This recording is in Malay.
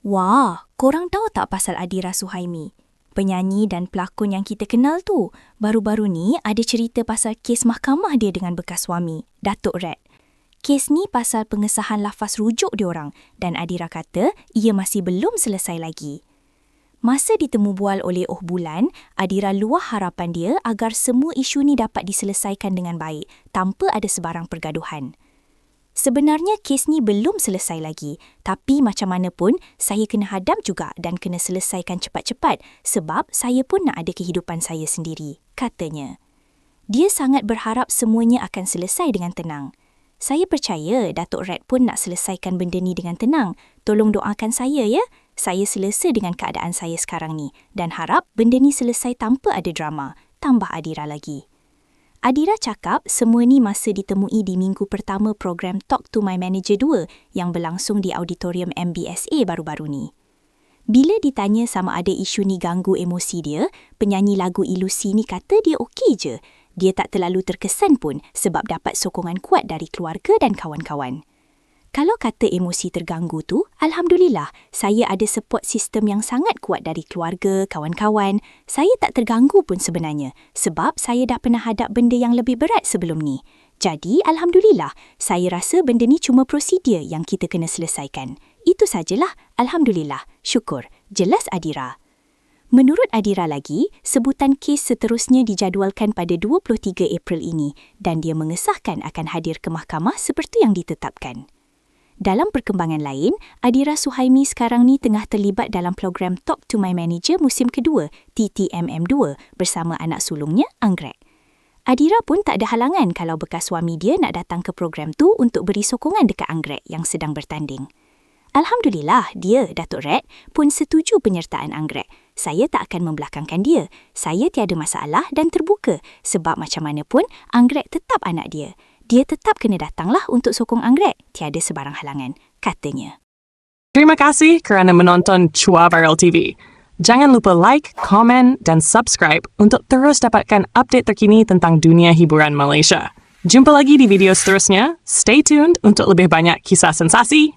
Wah, korang tahu tak pasal Adira Suhaimi? Penyanyi dan pelakon yang kita kenal tu. Baru-baru ni ada cerita pasal kes mahkamah dia dengan bekas suami, Datuk Red. Kes ni pasal pengesahan lafaz rujuk diorang dan Adira kata ia masih belum selesai lagi. Masa ditemu bual oleh Oh Bulan, Adira luah harapan dia agar semua isu ni dapat diselesaikan dengan baik tanpa ada sebarang pergaduhan. Sebenarnya kes ni belum selesai lagi, tapi macam mana pun saya kena hadam juga dan kena selesaikan cepat-cepat sebab saya pun nak ada kehidupan saya sendiri, katanya. Dia sangat berharap semuanya akan selesai dengan tenang. Saya percaya Datuk Red pun nak selesaikan benda ni dengan tenang. Tolong doakan saya ya. Saya selesa dengan keadaan saya sekarang ni dan harap benda ni selesai tanpa ada drama, tambah Adira lagi. Adira cakap semua ni masa ditemui di minggu pertama program Talk to My Manager 2 yang berlangsung di Auditorium MBSA baru-baru ni. Bila ditanya sama ada isu ni ganggu emosi dia, penyanyi lagu Ilusi ni kata dia okey je. Dia tak terlalu terkesan pun sebab dapat sokongan kuat dari keluarga dan kawan-kawan. Kalau kata emosi terganggu tu, Alhamdulillah, saya ada support system yang sangat kuat dari keluarga, kawan-kawan. Saya tak terganggu pun sebenarnya sebab saya dah pernah hadap benda yang lebih berat sebelum ni. Jadi, Alhamdulillah, saya rasa benda ni cuma prosedur yang kita kena selesaikan. Itu sajalah, Alhamdulillah, syukur, jelas Adira. Menurut Adira lagi, sebutan kes seterusnya dijadualkan pada 23 April ini dan dia mengesahkan akan hadir ke mahkamah seperti yang ditetapkan. Dalam perkembangan lain, Adira Suhaimi sekarang ni tengah terlibat dalam program Talk to My Manager musim kedua, TTMM2, bersama anak sulungnya, Anggrek. Adira pun tak ada halangan kalau bekas suami dia nak datang ke program tu untuk beri sokongan dekat Anggrek yang sedang bertanding. Alhamdulillah, dia, Datuk Red, pun setuju penyertaan Anggrek. Saya tak akan membelakangkan dia. Saya tiada masalah dan terbuka sebab macam mana pun Anggrek tetap anak dia. Dia tetap kena datanglah untuk sokong Anggrek. Tiada sebarang halangan, katanya. Terima kasih kerana menonton Chua Viral TV. Jangan lupa like, komen dan subscribe untuk terus dapatkan update terkini tentang dunia hiburan Malaysia. Jumpa lagi di video seterusnya. Stay tuned untuk lebih banyak kisah sensasi.